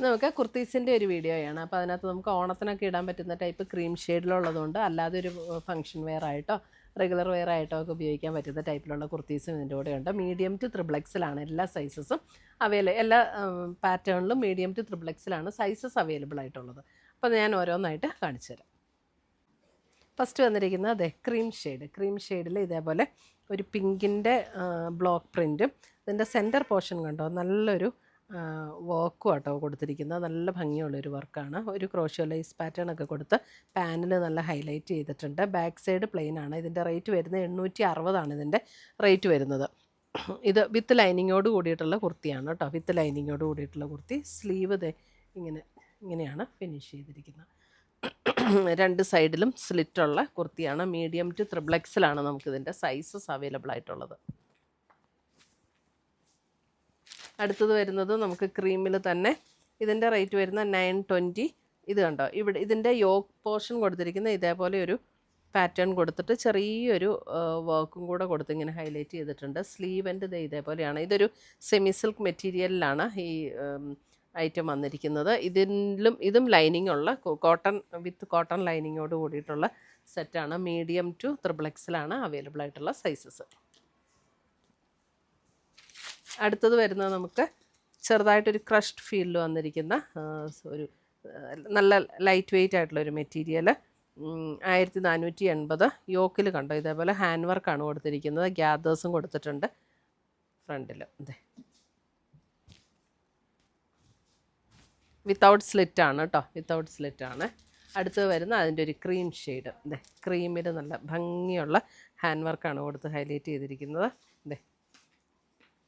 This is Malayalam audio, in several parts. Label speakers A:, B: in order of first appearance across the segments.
A: നമുക്ക് കുർത്തീസിൻ്റെ ഒരു വീഡിയോയാണ്. അപ്പോൾ അതിനകത്ത് നമുക്ക് ഓണത്തിനൊക്കെ ഇടാൻ പറ്റുന്ന ടൈപ്പ് ക്രീം ഷെയ്ഡിലുള്ളതുകൊണ്ട് അല്ലാതെ ഒരു ഫംഗ്ഷൻ വെയർ ആയിട്ടോ റെഗുലർ വെയർ ആയിട്ടോ ഒക്കെ ഉപയോഗിക്കാൻ പറ്റുന്ന ടൈപ്പിലുള്ള കുർത്തീസും ഇതിൻ്റെ കൂടെ ഉണ്ട്. മീഡിയം ടു ത്രിബിൾ എല്ലാ സൈസസും എല്ലാ പാറ്റേണിലും medium to triple sizes available ആയിട്ടുള്ളത്. അപ്പോൾ ഞാൻ ഓരോന്നായിട്ട് കാണിച്ചു തരാം. ഫസ്റ്റ് വന്നിരിക്കുന്നത് അതെ ക്രീം ഷെയ്ഡിൽ ഇതേപോലെ ഒരു പിങ്കിൻ്റെ ബ്ലോക്ക് പ്രിൻറ്റും ഇതിൻ്റെ സെൻറ്റർ പോർഷൻ കണ്ടോ നല്ലൊരു വർക്കും ആട്ടോ കൊടുത്തിരിക്കുന്നത്. നല്ല ഭംഗിയുള്ളൊരു വർക്കാണ്. ഒരു ക്രോഷ്യോ ലൈസ് പാറ്റേൺ ഒക്കെ കൊടുത്ത് പാനിൽ നല്ല ഹൈലൈറ്റ് ചെയ്തിട്ടുണ്ട്. ബാക്ക് സൈഡ് പ്ലെയിൻ ആണ്. ഇതിൻ്റെ റേറ്റ് വരുന്നത് 860 ഇതിൻ്റെ റേറ്റ് വരുന്നത്. ഇത് വിത്ത് ലൈനിങ്ങോട് കൂടിയിട്ടുള്ള കുർത്തിയാണ് കേട്ടോ. വിത്ത് ലൈനിങ്ങോട് കൂടിയിട്ടുള്ള കുർത്തി. സ്ലീവ് ഇങ്ങനെയാണ് ഫിനിഷ് ചെയ്തിരിക്കുന്നത്. രണ്ട് സൈഡിലും സ്ലിറ്റുള്ള കുർത്തിയാണ്. മീഡിയം ടു ത്രിബിൾ നമുക്കിതിൻ്റെ സൈസസ് അവൈലബിൾ ആയിട്ടുള്ളത്. അടുത്തത് വരുന്നത് നമുക്ക് ക്രീമിൽ തന്നെ ഇതിൻ്റെ റേറ്റ് വരുന്ന 920. ഇത് കണ്ടോ ഇവിടെ ഇതിൻ്റെ യോക്ക് പോർഷൻ കൊടുത്തിരിക്കുന്ന ഇതേപോലെ ഒരു പാറ്റേൺ കൊടുത്തിട്ട് ചെറിയൊരു വർക്കും കൂടെ കൊടുത്ത് ഇങ്ങനെ ഹൈലൈറ്റ് ചെയ്തിട്ടുണ്ട്. സ്ലീവൻ്റെ ഇതേപോലെയാണ്. ഇതൊരു സെമി സിൽക്ക് മെറ്റീരിയലിലാണ് ഈ ഐറ്റം വന്നിരിക്കുന്നത്. ഇതും ലൈനിങ് ഉള്ള കോട്ടൺ വിത്ത് കോട്ടൺ ലൈനിങ്ങോട് കൂടിയിട്ടുള്ള സെറ്റാണ്. മീഡിയം ടു ത്രിബിൾ അവൈലബിൾ ആയിട്ടുള്ള സൈസസ്. അടുത്തത് വരുന്നത് നമുക്ക് ചെറുതായിട്ടൊരു ക്രഷ്ഡ് ഫീലിൽ വന്നിരിക്കുന്ന ഒരു നല്ല ലൈറ്റ് വെയ്റ്റ് ആയിട്ടുള്ളൊരു മെറ്റീരിയൽ. 1480. യോക്കിൽ കണ്ടോ ഇതേപോലെ ഹാൻഡ് വർക്കാണ് കൊടുത്തിരിക്കുന്നത്. ഗ്യാദേഴ്സും കൊടുത്തിട്ടുണ്ട് ഫ്രണ്ടിൽ. അതെ വിത്തൗട്ട് സ്ലിറ്റാണ് കേട്ടോ. വിത്തൗട്ട് സ്ലിറ്റാണ്. അടുത്ത് വരുന്ന അതിൻ്റെ ഒരു ക്രീം ഷെയ്ഡ്. അതെ ക്രീമിൽ നല്ല ഭംഗിയുള്ള ഹാൻഡ് വർക്കാണ് കൊടുത്ത് ഹൈലൈറ്റ് ചെയ്തിരിക്കുന്നത്. അതെ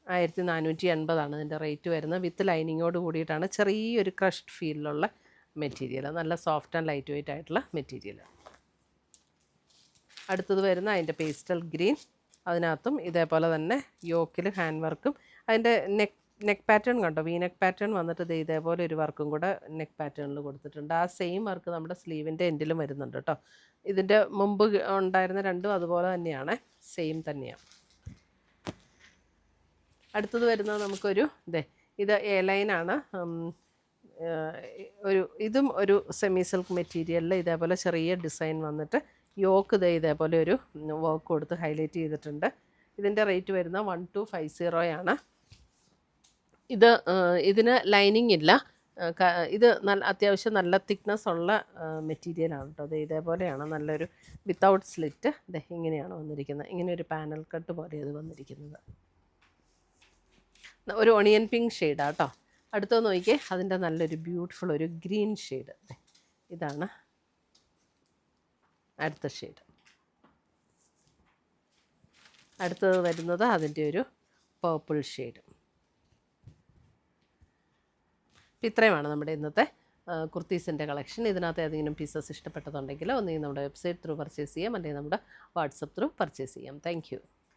A: 1480 ഇതിൻ്റെ റേറ്റ് വരുന്നത്. വിത്ത് ലൈനിങ്ങോട് കൂടിയിട്ടാണ്. ചെറിയൊരു ക്രഷ്ഡ് ഫീലിലുള്ള മെറ്റീരിയൽ. നല്ല സോഫ്റ്റ് ആൻഡ് ലൈറ്റ് വെയ്റ്റ് ആയിട്ടുള്ള മെറ്റീരിയൽ. അടുത്തത് വരുന്ന അതിൻ്റെ പേസ്റ്റൽ ഗ്രീൻ. അതിനകത്തും ഇതേപോലെ തന്നെ യോക്കിൽ ഹാൻഡ് വർക്കും അതിൻ്റെ നെക്ക് പാറ്റേൺ കണ്ടോ. നെക്ക് പാറ്റേൺ വന്നിട്ട് ഇതേപോലെ ഒരു വർക്കും കൂടെ നെക്ക് പാറ്റേണിൽ കൊടുത്തിട്ടുണ്ട്. ആ സെയിം വർക്ക് നമ്മുടെ സ്ലീവിൻ്റെ എൻഡിലും വരുന്നുണ്ട് കേട്ടോ. ഇതിൻ്റെ മുമ്പ് ഉണ്ടായിരുന്ന രണ്ടും അതുപോലെ തന്നെയാണ്. സെയിം തന്നെയാണ്. അടുത്തത് വരുന്നത് നമുക്കൊരു ഇത് എ ലൈനാണ്. ഇതും ഒരു സെമി സിൽക്ക് മെറ്റീരിയലിൽ ഇതേപോലെ ചെറിയ ഡിസൈൻ വന്നിട്ട് യോക്ക് ഇതേപോലെ ഒരു വർക്ക് കൊടുത്ത് ഹൈലൈറ്റ് ചെയ്തിട്ടുണ്ട്. ഇതിൻ്റെ റേറ്റ് വരുന്ന 1250 ഇതിന് ലൈനിങ് ഇല്ല. ഇത് അത്യാവശ്യം നല്ല തിക്നെസ് ഉള്ള മെറ്റീരിയലാണ് കേട്ടോ. അത് ഇതേപോലെയാണ് നല്ലൊരു വിത്തൗട്ട് സ്ലിറ്റ്. ഇങ്ങനെയാണ് വന്നിരിക്കുന്നത്. ഇങ്ങനെ ഒരു പാനൽ കട്ട് പോലെ ഇത് വന്നിരിക്കുന്നത്. ഒരു ഒണിയൻ പിങ്ക് ഷെയ്ഡാണ് കേട്ടോ. അടുത്തത് നോക്കിയേ അതിൻ്റെ നല്ലൊരു ബ്യൂട്ടിഫുൾ ഒരു ഗ്രീൻ ഷെയ്ഡ്. ഇതാണ് അടുത്ത ഷെയ്ഡ്. അടുത്തത് വരുന്നത് അതിൻ്റെ ഒരു പേർപ്പിൾ ഷെയ്ഡ്. ഇത്രയുമാണ് നമ്മുടെ ഇന്നത്തെ കുർത്തീസിൻ്റെ കളക്ഷൻ. ഇതിനകത്ത് ഏതെങ്കിലും പീസസ് ഇഷ്ടപ്പെട്ടതുണ്ടെങ്കിൽ ഒന്നുകിൽ നമ്മുടെ വെബ്സൈറ്റ് ത്രൂ പർച്ചേസ് ചെയ്യാം, അല്ലെങ്കിൽ നമ്മുടെ വാട്സപ്പ് ത്രൂ പർച്ചേസ് ചെയ്യാം. താങ്ക്